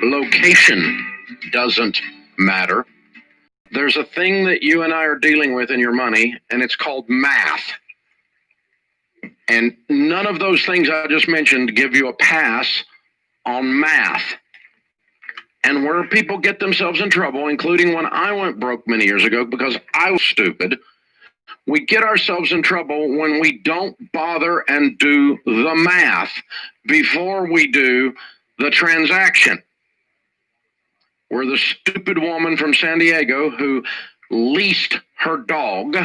Location doesn't matter. There's a thing that you and I are dealing with in your money, and it's called math. And none of those things I just mentioned give you a pass on math. And where people get themselves in trouble, including when I went broke many years ago because I was stupid, we get ourselves in trouble when we don't bother and do the math before we do the transaction. We're the stupid woman from San Diego who leased her dog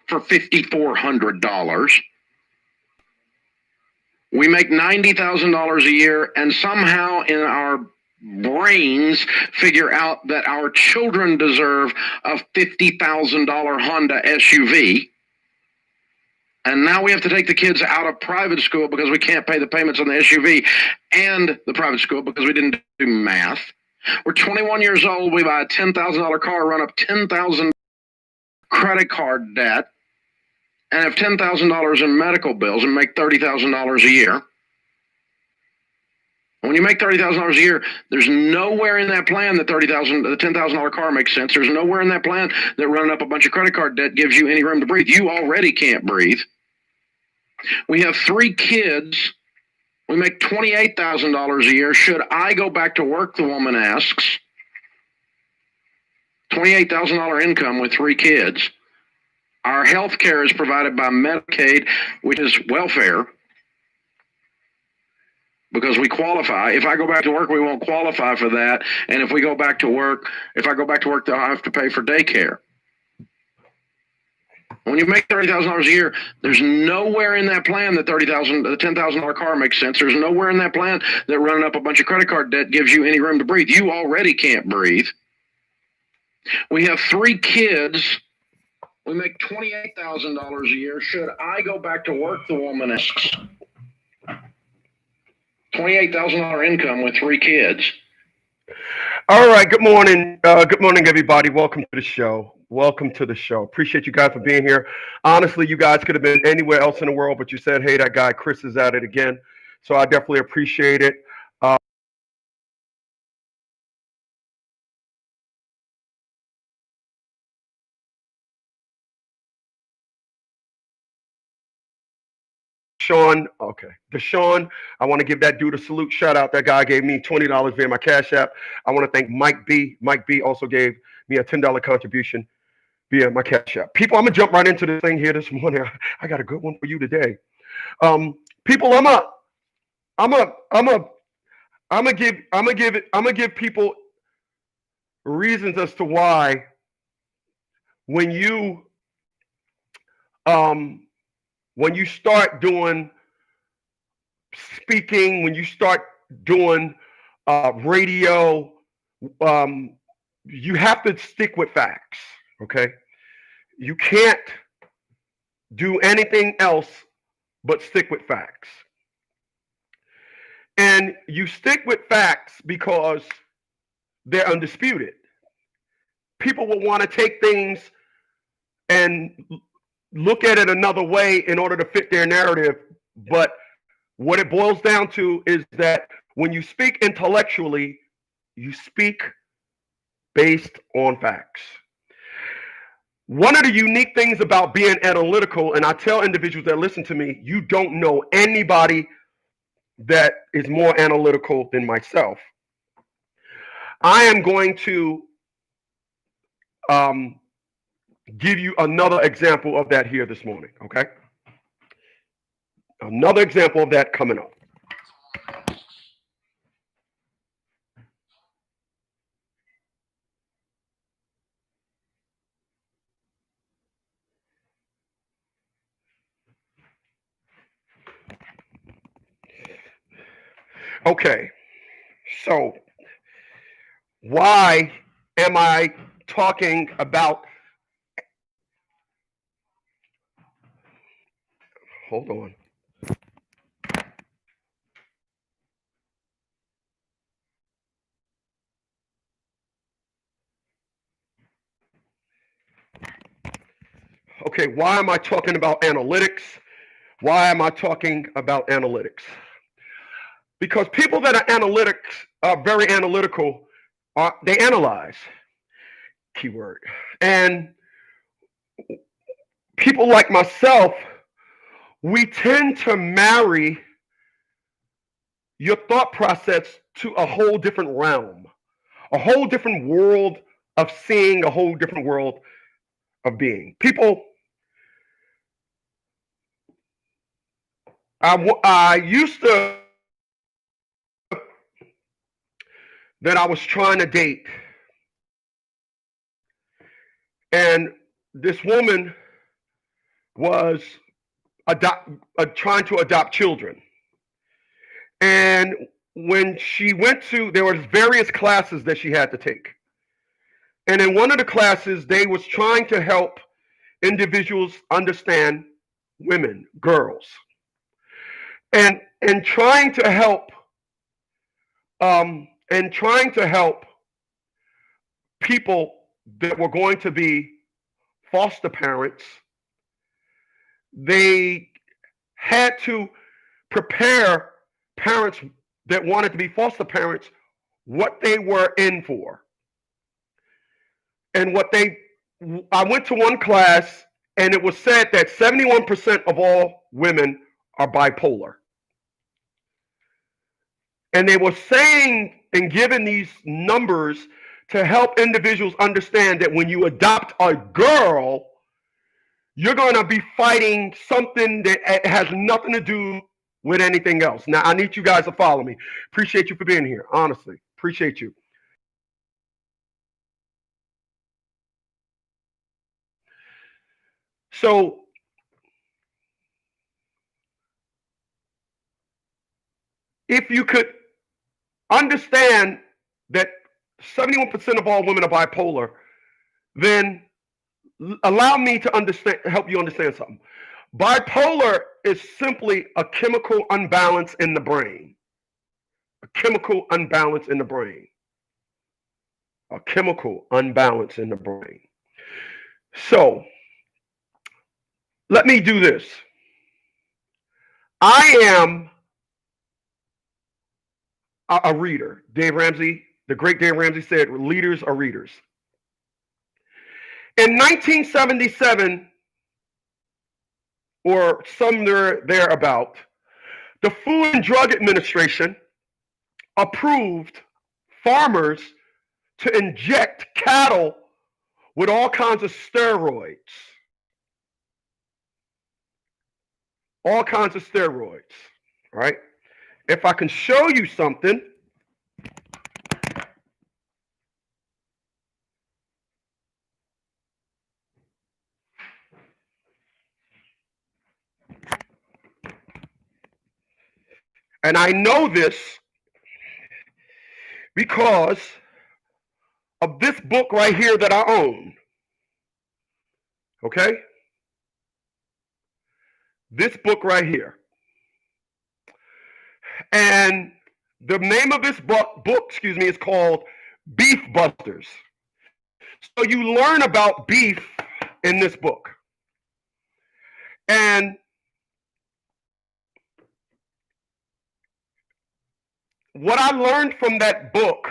for $5,400. We make $90,000 a year, and somehow in our brains figure out that our children deserve a $50,000 Honda SUV. And now we have to take the kids out of private school because we can't pay the payments on the SUV and the private school because we didn't do math. We're 21 years old. We buy a $10,000 car, run up $10,000 credit card debt, and have $10,000 in medical bills and make $30,000 a year. When you make $30,000 a year, there's nowhere in that plan that the $10,000 car makes sense. There's nowhere in that plan that running up a bunch of credit card debt gives you any room to breathe. You already can't breathe. We have 3 kids. We make $28,000 a year. Should I go back to work, the woman asks. $28,000 income with 3 kids. Our health care is provided by Medicaid, which is welfare, because we qualify. If I go back to work, we won't qualify for that. And if I go back to work, they'll have to pay for daycare. When you make $30,000 a year, there's nowhere in that plan that the $10,000 car makes sense. There's nowhere in that plan that running up a bunch of credit card debt gives you any room to breathe. You already can't breathe. We have 3 kids. We make $28,000 a year. Should I go back to work, the woman asks. $28,000 income with 3 kids. All right. Good morning. Good morning, everybody. Welcome to the show. Welcome to the show. Appreciate you guys for being here. Honestly, you guys could have been anywhere else in the world, but you said, hey, that guy Chris is at it again. So I definitely appreciate it. Deshaun, I want to give that dude a salute. Shout out. That guy gave me $20 via my Cash App. I want to thank Mike B. Mike B also gave me a $10 contribution via my Cash App. People, I'm gonna jump right into this thing here this morning. I got a good one for you today. People, I'm gonna give people reasons as to why when you start doing speaking, when you start doing radio, you have to stick with facts, okay? You can't do anything else but stick with facts. And you stick with facts because they're undisputed. People will want to take things and look at it another way in order to fit their narrative. But what it boils down to is that when you speak intellectually, you speak based on facts. One of the unique things about being analytical, and I tell individuals that listen to me, you don't know anybody that is more analytical than myself. I am going to give you another example of that here this morning, okay? Another example of that coming up. Okay, so why am I talking about? Hold on. Okay, why am I talking about analytics? Why am I talking about analytics? Because people that are very analytical, they analyze, keyword. And people like myself, we tend to marry your thought process to a whole different realm, a whole different world of seeing, a whole different world of being. People, I used to, that I was trying to date, and this woman was trying to adopt children. And when she went to, there was various classes that she had to take. And in one of the classes, they was trying to help individuals understand women, girls, and trying to help people that were going to be foster parents. They had to prepare parents that wanted to be foster parents what they were in for. And I went to one class, and it was said that 71% of all women are bipolar. And they were saying and giving these numbers to help individuals understand that when you adopt a girl, you're going to be fighting something that has nothing to do with anything else. Now, I need you guys to follow me. Appreciate you for being here. Honestly, appreciate you. So, if you could understand that 71% of all women are bipolar, then allow me to help you understand something. Bipolar is simply a chemical unbalance in the brain. A chemical unbalance in the brain. A chemical unbalance in the brain. So, let me do this. I am a reader. Dave Ramsey, the great Dave Ramsey said, leaders are readers. In 1977, or somewhere thereabout, the Food and Drug Administration approved farmers to inject cattle with all kinds of steroids. All kinds of steroids, right? If I can show you something, and I know this because of this book right here that I own. Okay? This book right here. And the name of this book, is called Beef Busters. So you learn about beef in this book. And what I learned from that book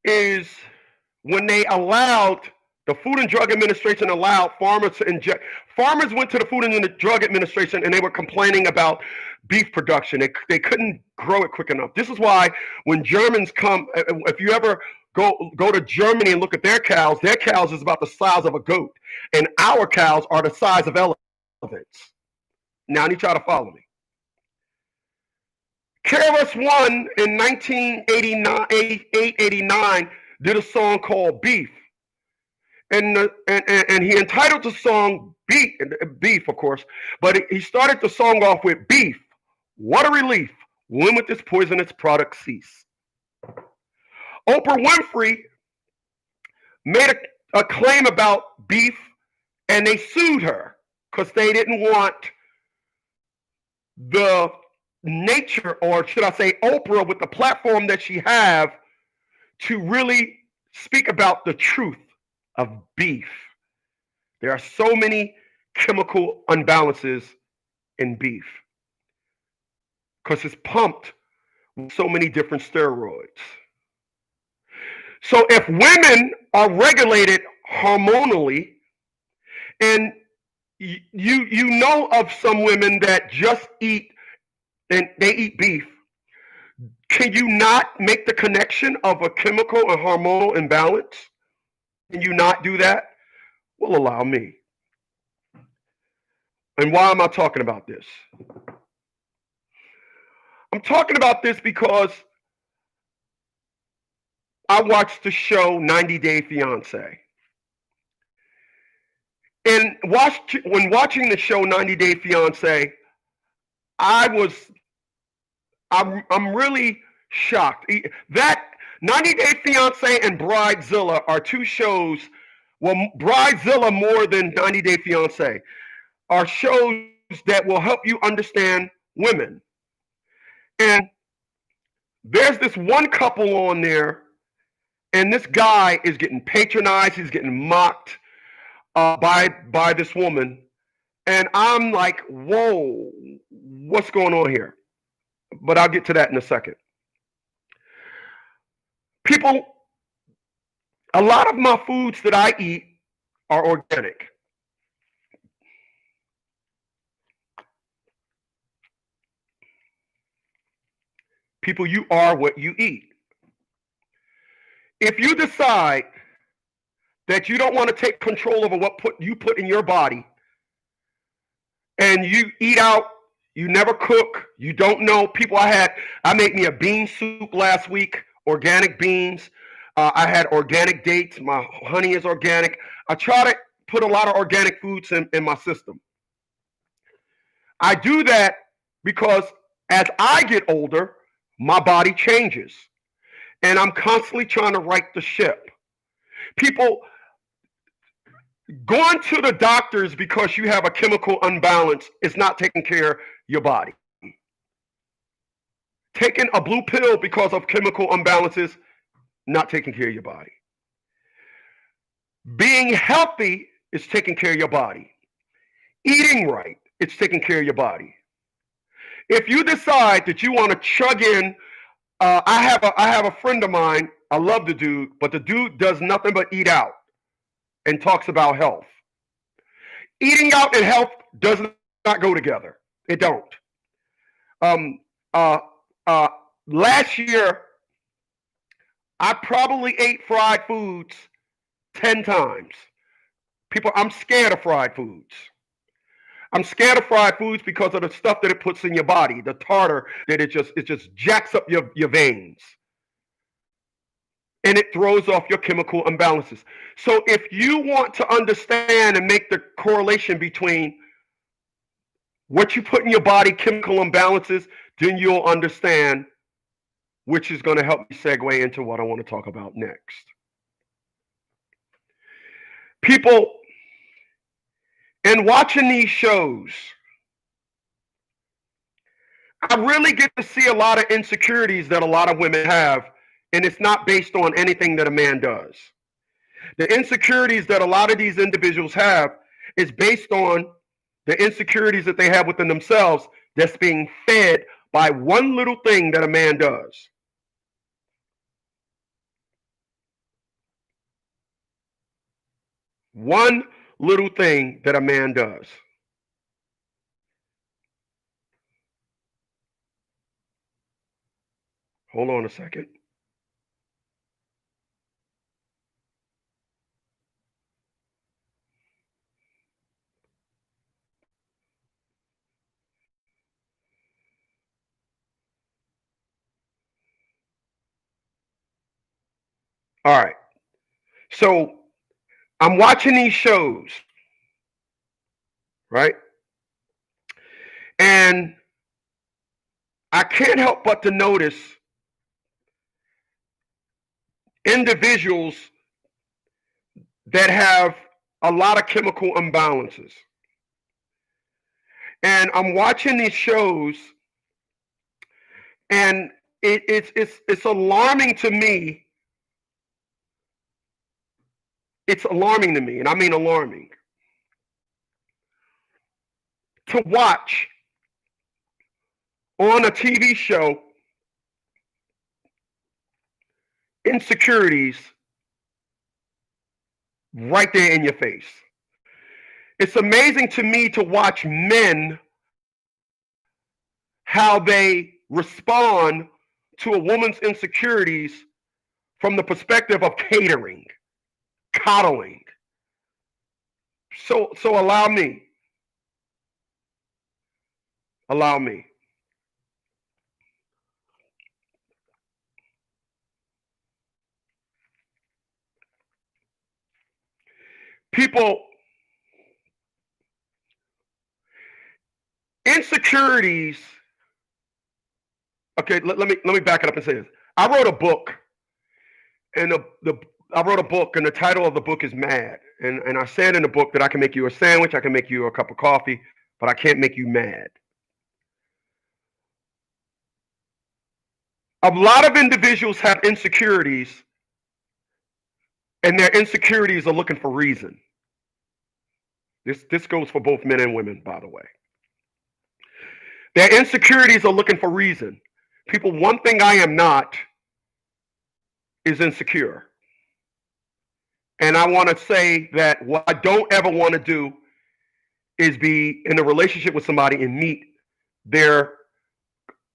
is when they allowed, the Food and Drug Administration allowed farmers to inject. Farmers went to the Food and Drug Administration and they were complaining about beef production. They couldn't grow it quick enough. This is why when Germans come, if you ever go to Germany and look at their cows is about the size of a goat. And our cows are the size of elephants. Now I need y'all to follow me. KRS-One in 1989 did a song called Beef. And he entitled the song Beef, of course, but he started the song off with beef. What a relief. When would this poisonous product cease? Oprah Winfrey made a claim about beef, and they sued her because they didn't want the nature, or should I say Oprah, with the platform that she have, to really speak about the truth of beef. There are so many chemical unbalances in beef. because it's pumped with so many different steroids. So if women are regulated hormonally, and you know of some women that just eat, and they eat beef, can you not make the connection of a chemical and hormonal imbalance? Can you not do that? Well, allow me. And why am I talking about this? I'm talking about this because I watched the show 90 Day Fiance. And when watching the show 90 Day Fiance, I'm really shocked. That 90 Day Fiance and Bridezilla are two shows. Well, Bridezilla more than 90 Day Fiance are shows that will help you understand women. And there's this one couple on there, and this guy is getting patronized. He's getting mocked by this woman. And I'm like, whoa, what's going on here? But I'll get to that in a second. People, a lot of my foods that I eat are organic. People, you are what you eat. If you decide that you don't want to take control over what you put in your body, and you eat out, you never cook, you don't know. People, I made me a bean soup last week, organic beans. I had organic dates. My honey is organic. I try to put a lot of organic foods in my system. I do that because as I get older, my body changes. And I'm constantly trying to right the ship. People, going to the doctors because you have a chemical imbalance is not taking care of your body. Taking a blue pill because of chemical imbalances, not taking care of your body. Being healthy is taking care of your body. Eating right, it's taking care of your body. If you decide that you want to chug in, I have a friend of mine, I love the dude, but the dude does nothing but eat out and talks about health. Eating out and health does not go together. It don't. Last year, I probably ate fried foods 10 times. People, I'm scared of fried foods. I'm scared of fried foods because of the stuff that it puts in your body, the tartar that it just jacks up your veins. And it throws off your chemical imbalances. So if you want to understand and make the correlation between what you put in your body, chemical imbalances, then you'll understand, which is going to help me segue into what I want to talk about next. People, in watching these shows, I really get to see a lot of insecurities that a lot of women have, and it's not based on anything that a man does. The insecurities that a lot of these individuals have is based on the insecurities that they have within themselves that's being fed by one little thing that a man does. One little thing that a man does. Hold on a second. All right. So I'm watching these shows, right? And I can't help but to notice individuals that have a lot of chemical imbalances. And I'm watching these shows, and it's alarming to me. It's alarming to me, and I mean alarming, to watch on a TV show, insecurities right there in your face. It's amazing to me to watch men, how they respond to a woman's insecurities from the perspective of catering, coddling. So allow me. People, insecurities. Okay, let me back it up and say this. I wrote a book, and I wrote a book, and the title of the book is Mad. And I said in the book that I can make you a sandwich, I can make you a cup of coffee, but I can't make you mad. A lot of individuals have insecurities, and their insecurities are looking for reason. This goes for both men and women, by the way. Their insecurities are looking for reason. People, one thing I am not is insecure. And I want to say that what I don't ever want to do is be in a relationship with somebody and meet their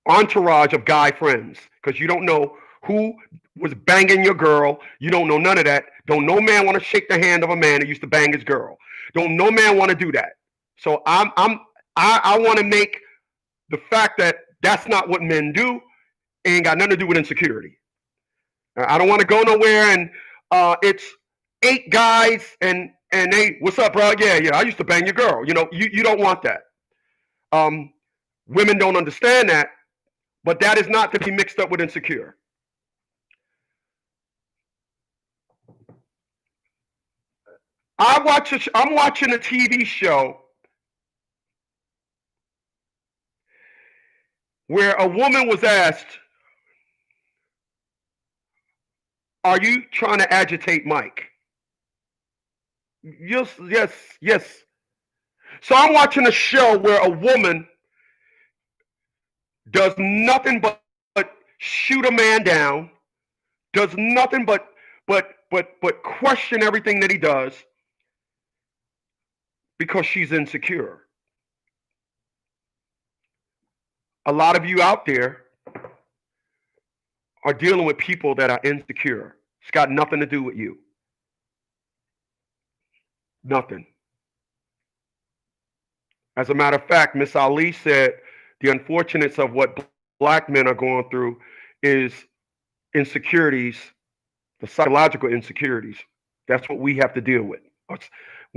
entourage of guy friends, because you don't know who was banging your girl. You don't know none of that. Don't no man want to shake the hand of a man that used to bang his girl. Don't no man want to do that. So I want to make the fact that that's not what men do. Ain't got nothing to do with insecurity. I don't want to go nowhere and it's 8 guys and they, what's up, bro? Yeah, I used to bang your girl. You know, you don't want that. Women don't understand that, but that is not to be mixed up with insecure. I'm watching a TV show where a woman was asked, "Are you trying to agitate Mike?" Yes. So I'm watching a show where a woman does nothing but shoot a man down, does nothing but question everything that he does because she's insecure. A lot of you out there are dealing with people that are insecure. It's got nothing to do with you. Nothing. As a matter of fact, Miss Ali said the unfortunates of what black men are going through is insecurities, the psychological insecurities. That's what we have to deal with. Us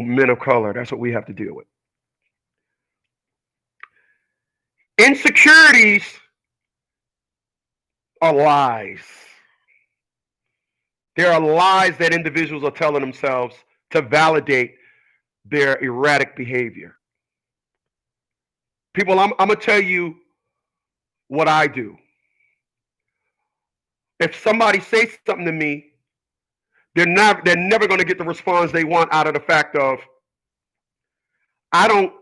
men of color, that's what we have to deal with. Insecurities are lies. There are lies that individuals are telling themselves to validate their erratic behavior. People, I'm going to tell you what I do. If somebody says something to me, they're never going to get the response they want out of the fact of, I don't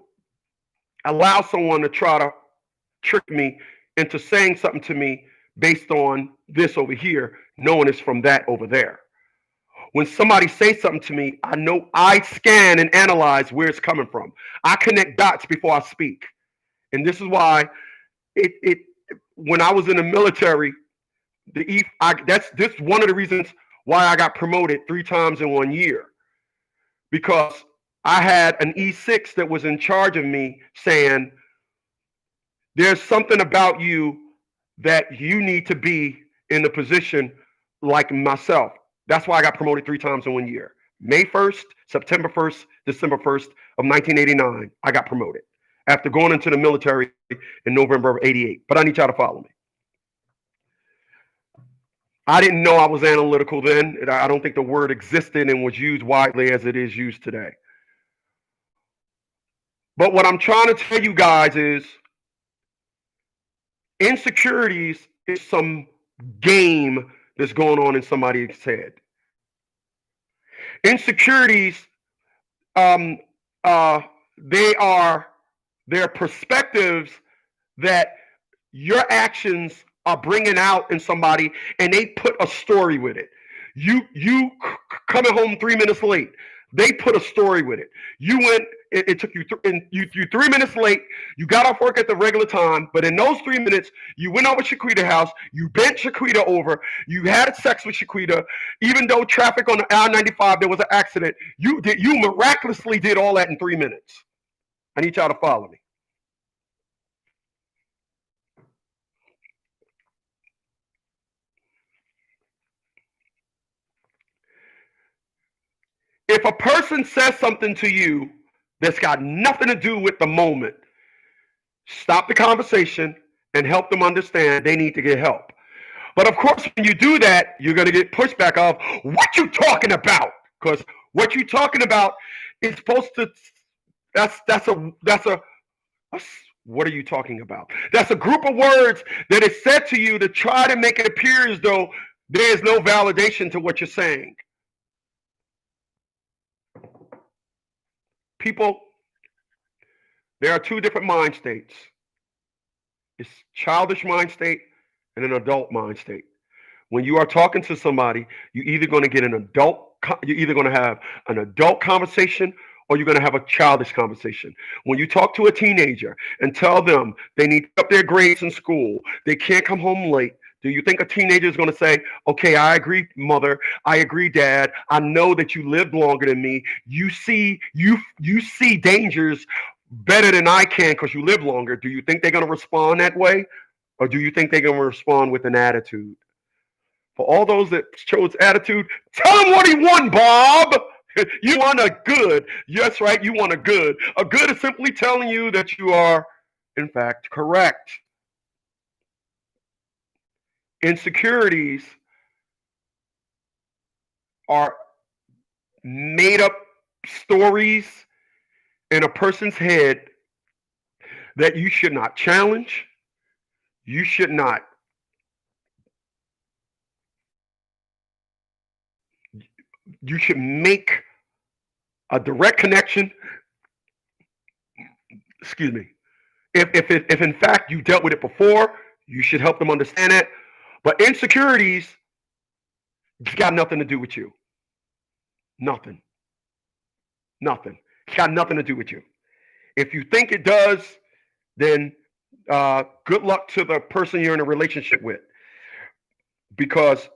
allow someone to try to trick me into saying something to me based on this over here, knowing it's from that over there. When somebody says something to me, I know I scan and analyze where it's coming from. I connect dots before I speak. And this is why when I was in the military, that's one of the reasons why I got promoted 3 times in 1 year, because I had an E6 that was in charge of me saying, there's something about you that you need to be in a position like myself. That's why I got promoted 3 times in 1 year. May 1st, September 1st, December 1st of 1989, I got promoted after going into the military in November of 88. But I need y'all to follow me. I didn't know I was analytical then. I don't think the word existed and was used widely as it is used today. But what I'm trying to tell you guys is insecurities is some game that's going on in somebody's head. Insecurities, they're perspectives that your actions are bringing out in somebody, and they put a story with it. Coming home 3 minutes late. They put a story with it. You went. It took you. You 3 minutes late. You got off work at the regular time, but in those 3 minutes, you went over to Shaquita's house. You bent Shaquita over. You had sex with Shaquita. Even though traffic on the I-95, there was an accident. You miraculously did all that in 3 minutes. I need y'all to follow me. If a person says something to you that's got nothing to do with the moment, stop the conversation and help them understand they need to get help. But of course, when you do that, you're going to get pushback of what you talking about, because what you talking about is supposed to. That's a. What are you talking about? That's a group of words that is said to you to try to make it appear as though there is no validation to what you're saying. People, there are two different mind states. It's childish mind state and an adult mind state. When you are talking to somebody, you're either going to get you're either going to have an adult conversation or you're going to have a childish conversation. When you talk to a teenager and tell them they need to pick up their grades in school, they can't come home late, do you think a teenager is going to say, okay, I agree, mother. I agree, dad. I know that you lived longer than me. You see dangers better than I can because you live longer. Do you think they're going to respond that way? Or do you think they're going to respond with an attitude? For all those that chose attitude, tell him what he won, Bob. You want a good. Yes, right. You want a good. A good is simply telling you that you are, in fact, correct. Insecurities are made up stories in a person's head that you should not challenge. You should not you should make a direct connection. Excuse me. If in fact you dealt with it before, you should help them understand it. But insecurities got nothing to do with you. Nothing. It's got nothing to do with you. If you think it does, then good luck to the person you're in a relationship with, because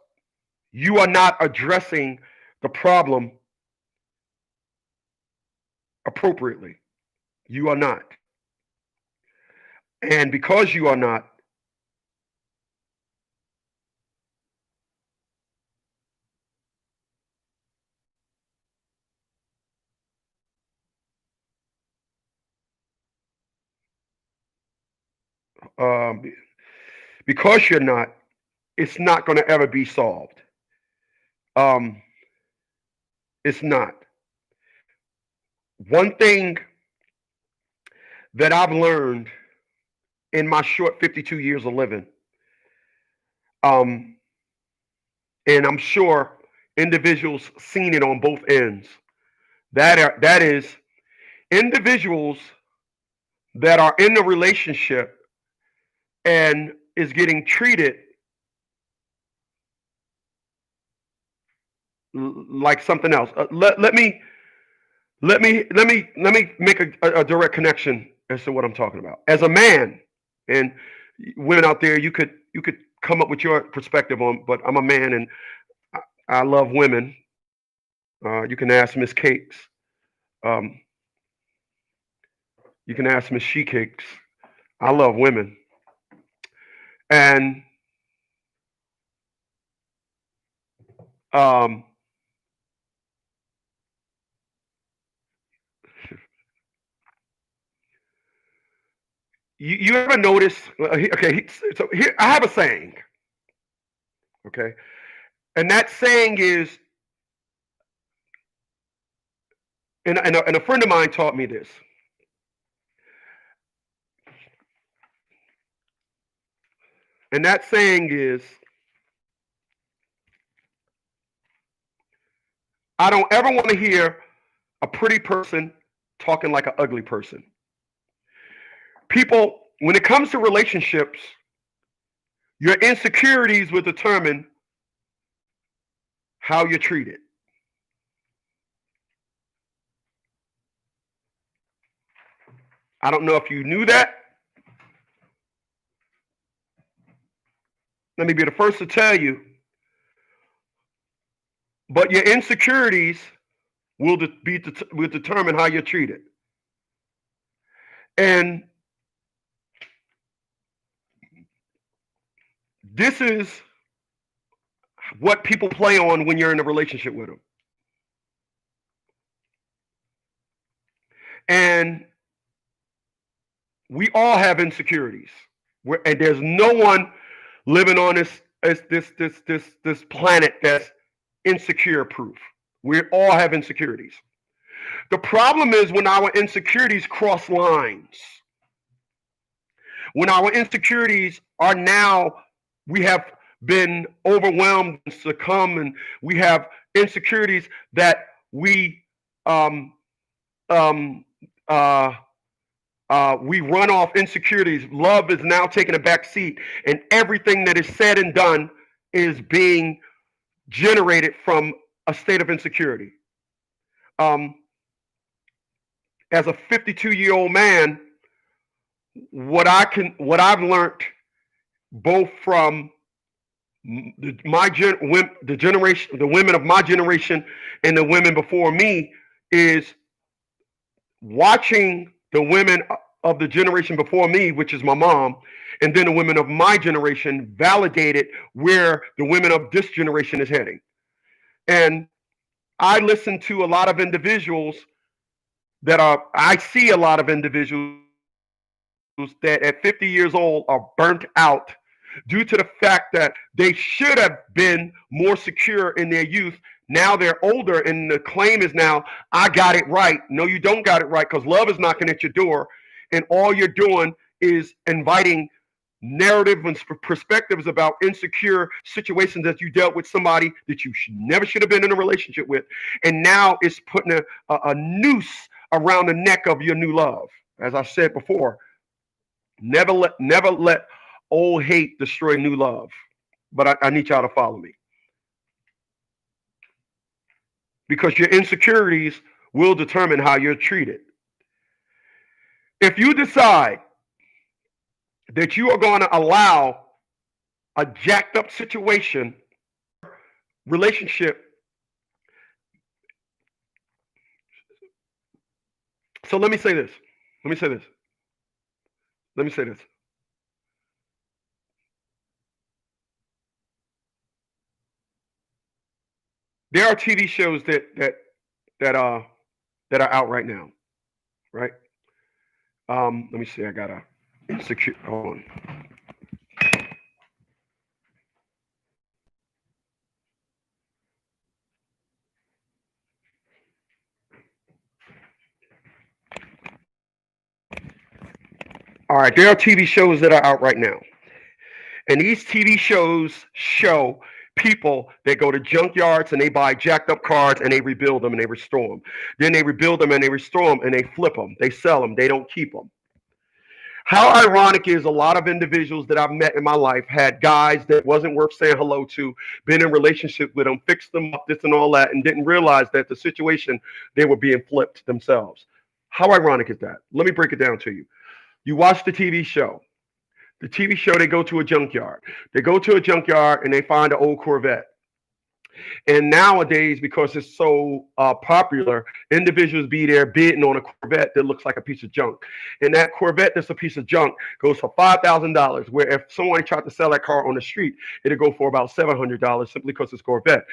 you are not addressing the problem appropriately. You are not. And because you are not, because you're not, it's not going to ever be solved. It's not. One thing that I've learned in my short 52 years of living, and I'm sure individuals seen it on both ends, that is individuals that are in a relationship and is getting treated like something else. Let me make a direct connection as to what I'm talking about. As a man, and women out there, you could come up with your perspective on, but I'm a man and I love women. You can ask Miss Cakes. You can ask Miss She Cakes. I love women. And you ever notice? Okay, so here I have a saying. Okay, and that saying is, and a friend of mine taught me this. And that saying is, I don't ever want to hear a pretty person talking like an ugly person. People, when it comes to relationships, Your insecurities will determine how you're treated. I don't know if you knew that. Let me be the first to tell you. But your insecurities will determine how you're treated. And this is what people play on when you're in a relationship with them. And we all have insecurities. And there's no one living on this planet that's insecure proof. We all have insecurities. The problem is when our insecurities cross lines. When our insecurities are now, we have been overwhelmed and succumb, and we have insecurities that we we run off insecurities. Love is now taking a back seat, and everything that is said and done is being generated from a state of insecurity. As a 52-year-old man, what I've learned both from the women of my generation and the women before me is watching the women of the generation before me, which is my mom, and then the women of my generation validated where the women of this generation is heading. And I listen to a lot of individuals I see a lot of individuals that at 50 years old are burnt out due to the fact that they should have been more secure in their youth. Now they're older, and the claim is now, I got it right. No, you don't got it right, because love is knocking at your door, and all you're doing is inviting narrative and perspectives about insecure situations that you dealt with somebody that you never should have been in a relationship with, and now it's putting a noose around the neck of your new love. As I said before, never let old hate destroy new love. But I need y'all to follow me, because your insecurities will determine how you're treated. If you decide that you are going to allow a jacked up relationship. So let me say this. There are TV shows that are out right now, right? Let me see. I got a insecure. Hold on. All right, there are TV shows that are out right now. And these TV shows show people that go to junkyards and they buy jacked up cars and they rebuild them and they restore them. Then they rebuild them and they restore them and they flip them. They sell them. They don't keep them. How ironic is a lot of individuals that I've met in my life had guys that wasn't worth saying hello to, been in relationship with them, fixed them up, this and all that, and didn't realize that the situation, they were being flipped themselves. How ironic is that? Let me break it down to you. You watch the TV show. The TV show, they go to a junkyard. They go to a junkyard and they find an old Corvette. And nowadays, because it's so popular, individuals be there bidding on a Corvette that looks like a piece of junk. And that Corvette that's a piece of junk goes for $5,000, where if someone tried to sell that car on the street, it'd go for about $700 simply because it's Corvette.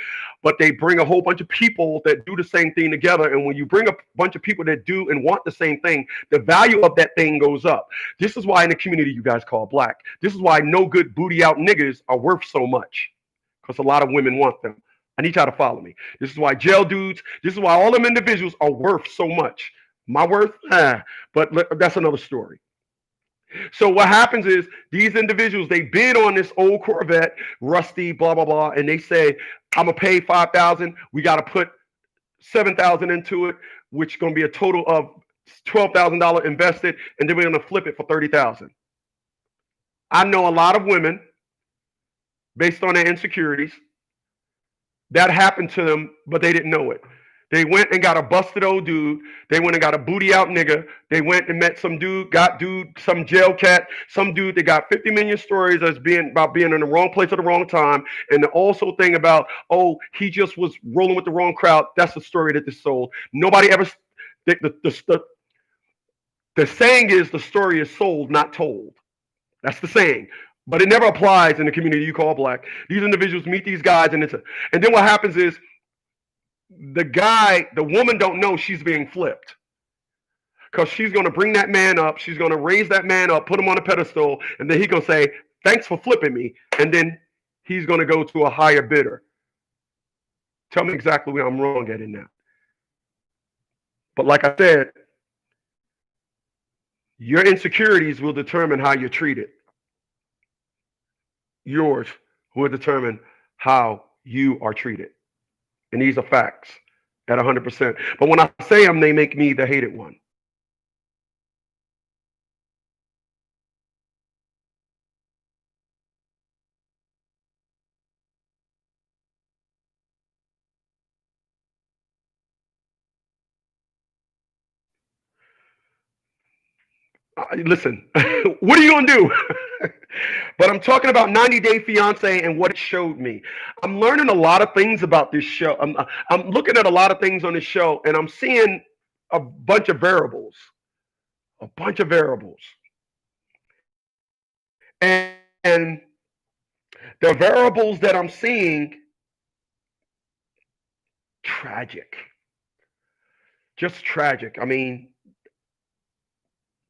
But they bring a whole bunch of people that do the same thing together. And when you bring a bunch of people that do and want the same thing, the value of that thing goes up. This is why in the community you guys call black, this is why no good booty out niggas are worth so much, because a lot of women want them. I need y'all to follow me. This is why jail dudes, this is why all them individuals are worth so much. My worth? But that's another story. So what happens is these individuals, they bid on this old Corvette, rusty, blah, blah, blah, and they say, I'm going to pay $5,000. We got to put $7,000 into it, which is going to be a total of $12,000 invested, and then we're going to flip it for $30,000. I know a lot of women based on their insecurities. That happened to them, but they didn't know it. They went and got a busted old dude. They went and got a booty out nigga. They went and met some dude, some jail cat, some dude that got 50 million stories as being about being in the wrong place at the wrong time. And the also thing about, oh, he just was rolling with the wrong crowd. That's the story that is sold. Nobody ever, the saying is the story is sold, not told. That's the saying. But it never applies in the community you call black. These individuals meet these guys, and then what happens is the woman don't know she's being flipped. Because she's going to bring that man up, she's going to raise that man up, put him on a pedestal, and then he's going to say, thanks for flipping me. And then he's going to go to a higher bidder. Tell me exactly where I'm wrong at in that. But like I said, your insecurities will determine how you're treated. Yours will determine how you are treated. And these are facts at 100%. But when I say them, they make me the hated one. Listen, what are you going to do? But I'm talking about 90 Day Fiance and what it showed me. I'm learning a lot of things about this show. I'm looking at a lot of things on this show, and I'm seeing a bunch of variables. A bunch of variables. And the variables that I'm seeing, tragic. Just tragic. I mean,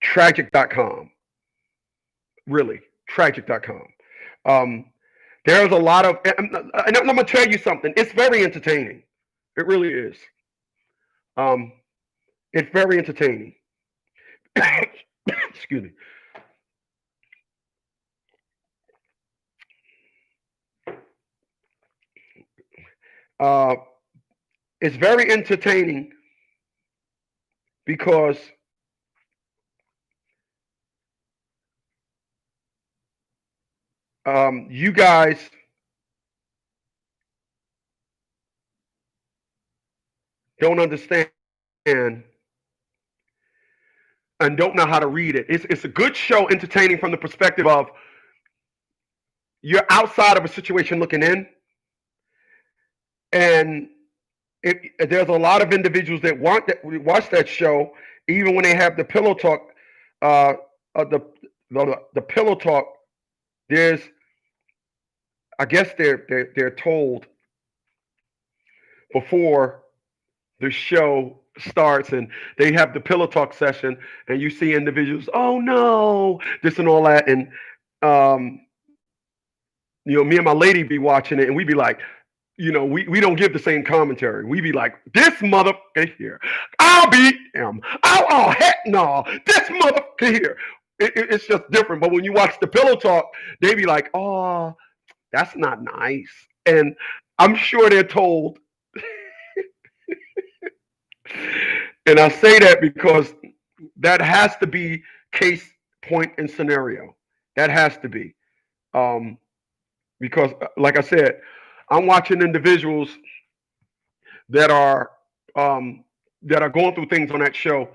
tragic.com. Really, tragic.com. There's a lot of, and I'm going to tell you something. It's very entertaining. It really is. It's very entertaining. Excuse me. It's very entertaining because you guys don't understand and don't know how to read it. It's a good show, entertaining from the perspective of you're outside of a situation looking in, and there's a lot of individuals that watch that show, even when they have the pillow talk, the pillow talk. There's, I guess they're told before the show starts, and they have the pillow talk session, and you see individuals, oh no, this and all that, and me and my lady be watching it, and we be like, we don't give the same commentary. We be like, this motherfucker here, I'll beat him. Oh heck no, this motherfucker here. It's just different. But when you watch the pillow talk, they be like, oh, that's not nice. And I'm sure they're told. And I say that because that has to be case, point, and scenario. That has to be. Because, like I said, I'm watching individuals that are going through things on that show,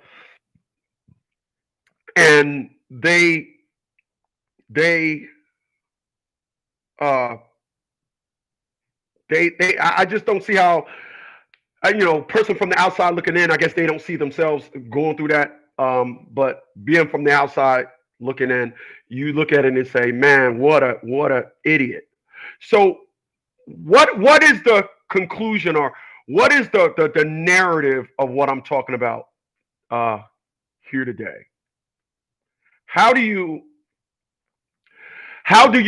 and I just don't see how, person from the outside looking in, I guess they don't see themselves going through that. But being from the outside looking in, you look at it and say, man, what a idiot. So what is the conclusion, or what is the narrative of what I'm talking about here today? How do you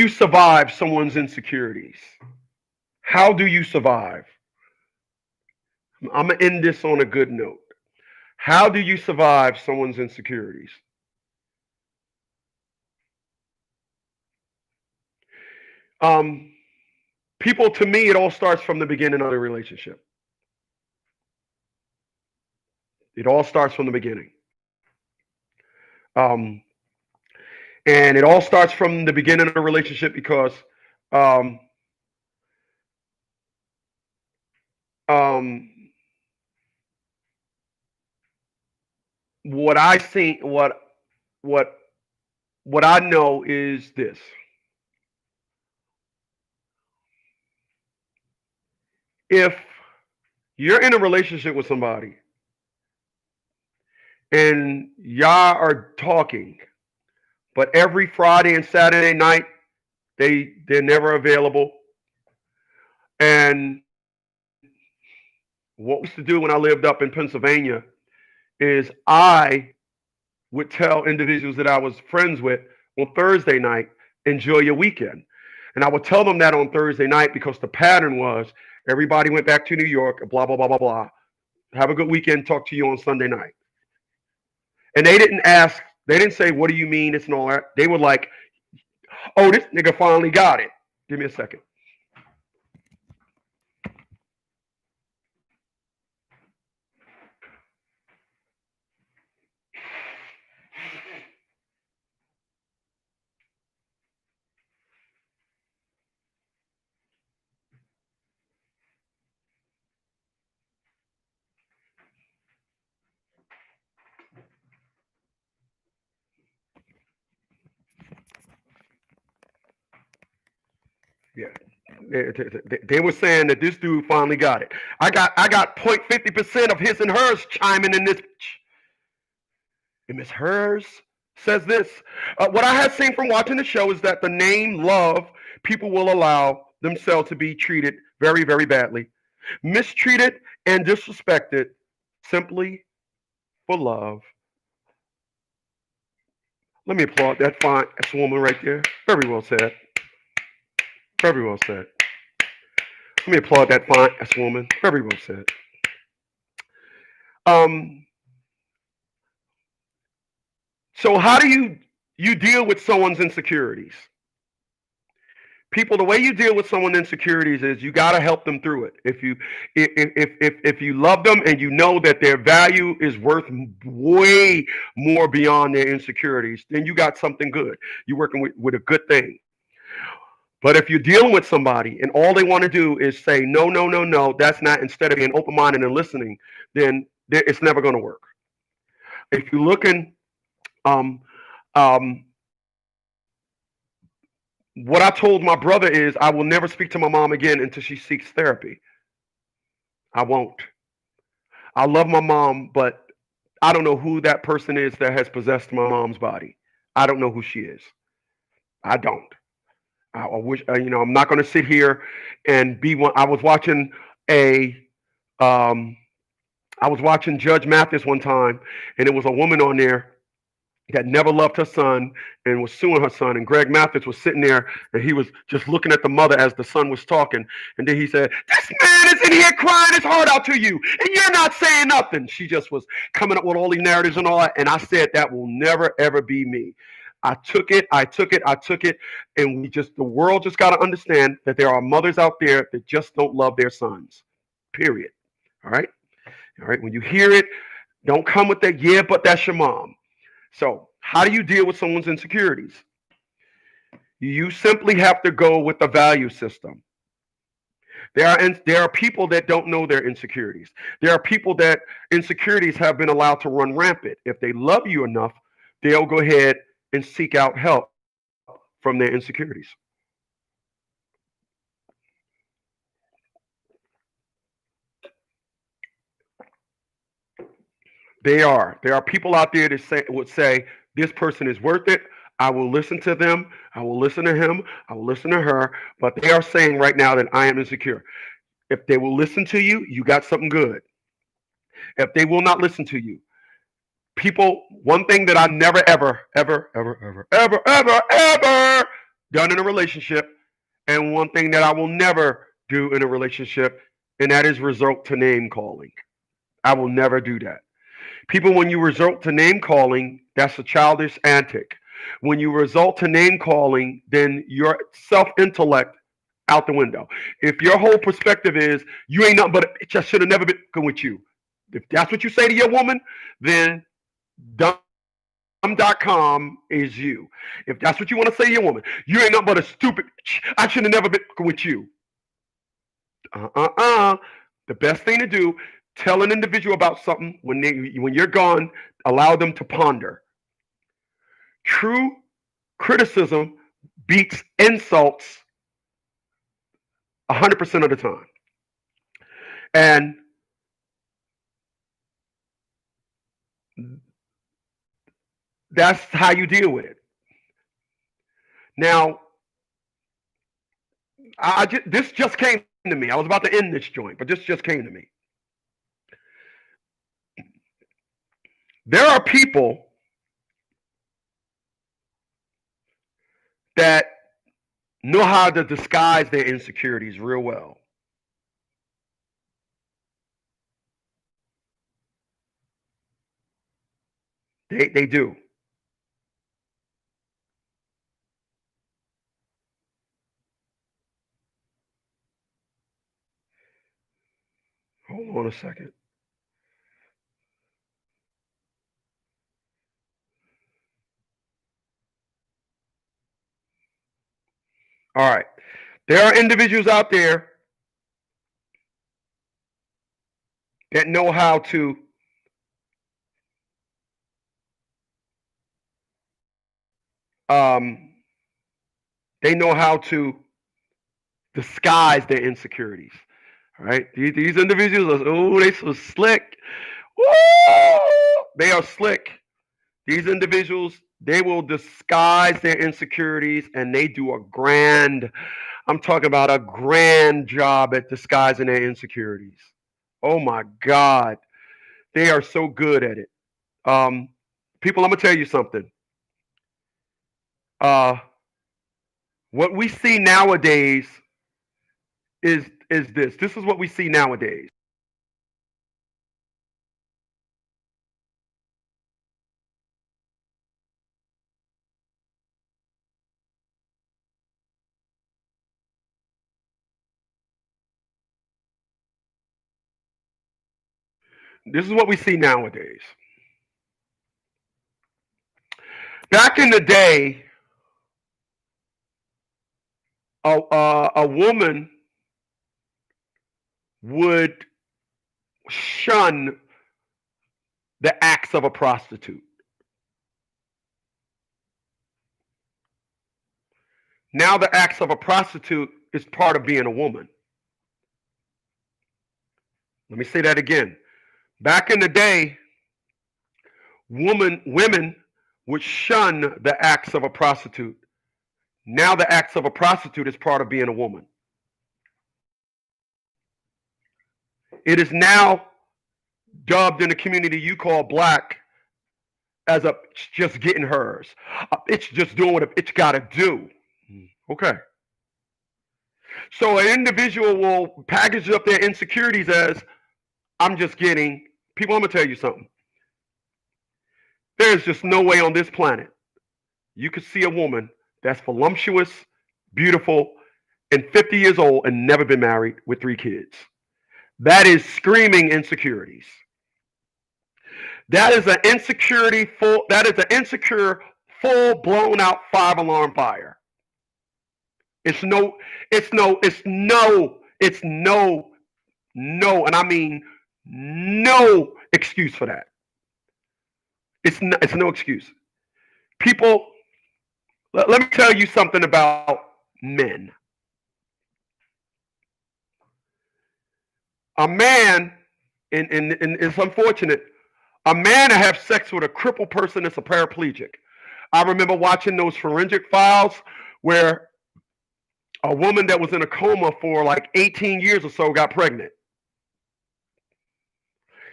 survive someone's insecurities? How do you survive? I'm going to end this on a good note. How do you survive someone's insecurities? People, to me, it all starts from the beginning of the relationship. It all starts from the beginning. And it all starts from the beginning of the relationship because what I see, what I know is this: if you're in a relationship with somebody and y'all are talking, but every Friday and Saturday night they're never available, and what we used to do when I lived up in Pennsylvania is I would tell individuals that I was friends with on Thursday night, enjoy your weekend. And I would tell them that on Thursday night because the pattern was everybody went back to New York, blah, blah, blah, blah, blah. Have a good weekend, talk to you on Sunday night. And they didn't ask, they didn't say, what do you mean? It's and all that. They were like, oh, this nigga finally got it. Give me a second. Yeah. They were saying that this dude finally got it. I got 0.50% of his and hers chiming in this. And Miss Hers says this. What I had seen from watching the show is that the name love, people will allow themselves to be treated very, very badly, mistreated and disrespected simply for love. Let me applaud that fine ass woman right there. Very well said. Very well said. Let me applaud that fine ass woman. Very well said. So how do you deal with someone's insecurities? People, the way you deal with someone's insecurities is you got to help them through it. If you love them and you know that their value is worth way more beyond their insecurities, then you got something good. You're working with a good thing. But if you're dealing with somebody and all they want to do is say no, no, no, no, that's not, instead of being open-minded and listening, then it's never going to work. If you're looking, what I told my brother is I will never speak to my mom again until she seeks therapy. I won't. I love my mom, but I don't know who that person is that has possessed my mom's body. I don't know who she is. I don't. I wish, I'm not going to sit here and be one. I was watching Judge Mathis one time, and it was a woman on there that never loved her son and was suing her son. And Greg Mathis was sitting there and he was just looking at the mother as the son was talking. And then he said, this man is in here crying his heart out to you and you're not saying nothing. She just was coming up with all these narratives and all that. And I said, that will never, ever be me. I took it. And the world just got to understand that there are mothers out there that just don't love their sons, period. All right. When you hear it, don't come with that, yeah, but that's your mom. So how do you deal with someone's insecurities? You simply have to go with the value system. There are people that don't know their insecurities. There are people that insecurities have been allowed to run rampant. If they love you enough, they'll go ahead and seek out help from their insecurities. There are people out there that would say, this person is worth it. I will listen to them. I will listen to him. I will listen to her. But they are saying right now that I am insecure. If they will listen to you, you got something good. If they will not listen to you, one thing that I never, ever, ever, ever, ever, ever, ever, ever done in a relationship, and one thing that I will never do in a relationship, and that is resort to name calling. I will never do that. People, when you resort to name calling, that's a childish antic. When you resort to name calling, then your self-intellect out the window. If your whole perspective is, you ain't nothing but a bitch, I should have never been with you. If that's what you say to your woman, then dotcom is you. If that's what you want to say to your woman, you ain't nothing but a stupid bitch, I should have never been with you. The best thing to do, tell an individual about something when you're gone, allow them to ponder. True criticism beats insults 100% of the time. And that's how you deal with it. Now, this just came to me. I was about to end this joint, but this just came to me. There are people that know how to disguise their insecurities real well. They do. Hold on a second. All right. There are individuals out there that know how to they know how to disguise their insecurities. All right. These individuals are, they so slick. Woo! They are slick. These individuals, they will disguise their insecurities, and they do I'm talking about a grand job at disguising their insecurities. Oh my God. They are so good at it. People, I'm gonna tell you something. What we see nowadays is this. This is what we see nowadays. This is what we see nowadays. Back in the day, a woman would shun the acts of a prostitute. Now the acts of a prostitute is part of being a woman. Let me say that again. Back in the day, women would shun the acts of a prostitute. Now the acts of a prostitute is part of being a woman. It is now dubbed in the community you call black as it's just getting hers. It's just doing what it's got to do. Okay. So an individual will package up their insecurities as, I'm just getting, people, I'm going to tell you something. There's just no way on this planet you could see a woman that's voluptuous, beautiful, and 50 years old and never been married with 3 kids. That is screaming insecurities. That is an insecure, full blown out 5-alarm fire. It's no, and I mean no excuse for that. It's no excuse. People, let me tell you something about men. A man, and it's unfortunate, a man to have sex with a crippled person that's a paraplegic. I remember watching those forensic files where a woman that was in a coma for like 18 years or so got pregnant.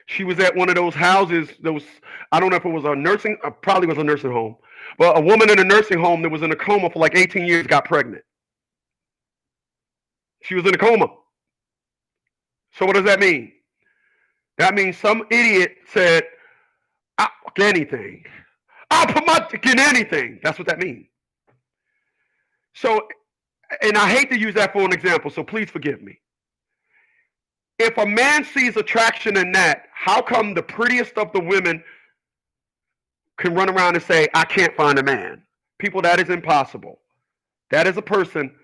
She was at one of those houses, I don't know if it was probably was a nursing home, but a woman in a nursing home that was in a coma for like 18 years got pregnant. She was in a coma. So what does that mean? That means some idiot said, I'll get anything. I'll put my dick in anything. That's what that means. So, and I hate to use that for an example, so please forgive me. If a man sees attraction in that, how come the prettiest of the women can run around and say, I can't find a man? People, that is impossible. That is a person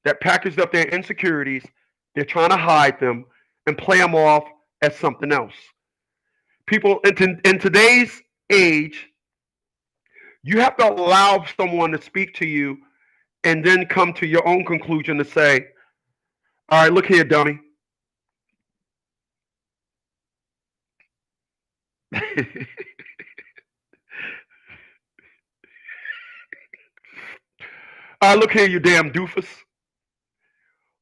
that packaged up their insecurities. They're trying to hide them, and play them off as something else. People in today's age, you have to allow someone to speak to you and then come to your own conclusion to say, all right, look here, dummy. All right, look here, you damn doofus.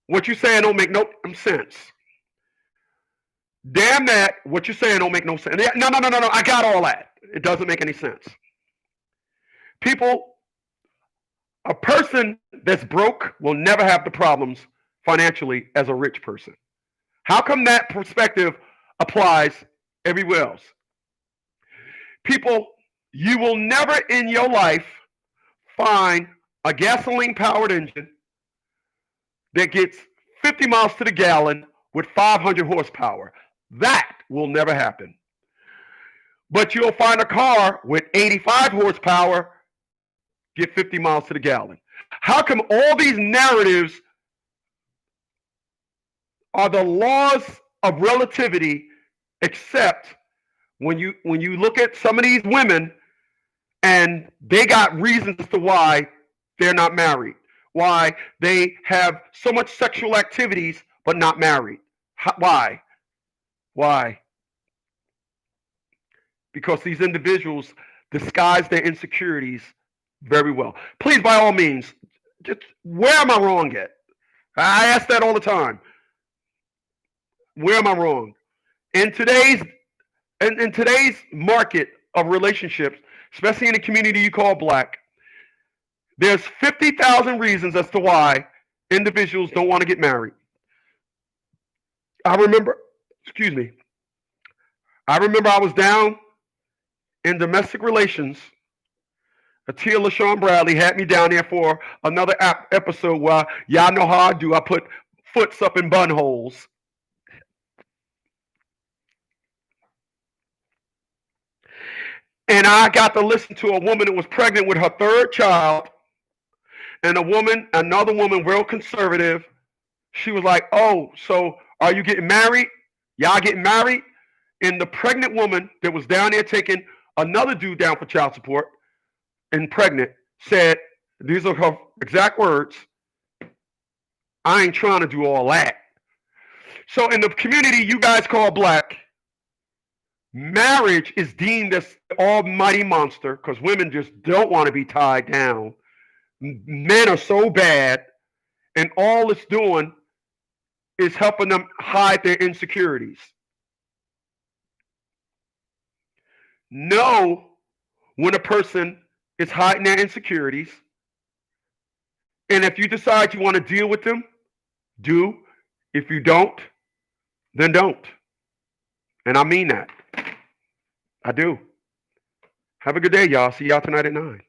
What you saying don't make no sense. Damn that, what you saying don't make no sense. No, I got all that. It doesn't make any sense. People, a person that's broke will never have the problems financially as a rich person. How come that perspective applies everywhere else? People, you will never in your life find a gasoline-powered engine that gets 50 miles to the gallon with 500 horsepower. That will never happen. But you'll find a car with 85 horsepower get 50 miles to the gallon. How come all these narratives are the laws of relativity, except when you look at some of these women and they got reasons as to why they're not married, why they have so much sexual activities but not married. Why? Because these individuals disguise their insecurities very well. Please, by all means, just where am I wrong at? I ask that all the time. Where am I wrong? In today's market of relationships, especially in the community you call Black, there's 50,000 reasons as to why individuals don't want to get married. I remember I was down in domestic relations. Tia LaShawn Bradley had me down there for another episode where y'all know how I do. I put foots up in bun holes. And I got to listen to a woman that was pregnant with her third child, and another woman, real conservative. She was like, "Oh, so are you getting married? Y'all getting married?" And the pregnant woman that was down there taking another dude down for child support and pregnant said, these are her exact words, "I ain't trying to do all that." So in the community you guys call Black, marriage is deemed as the almighty monster because women just don't want to be tied down. Men are so bad, and all it's doing is helping them hide their insecurities. Know when a person is hiding their insecurities, and if you decide you want to deal with them, do. If you don't, then don't. And I mean that. I do. Have a good day, y'all. See y'all tonight at 9.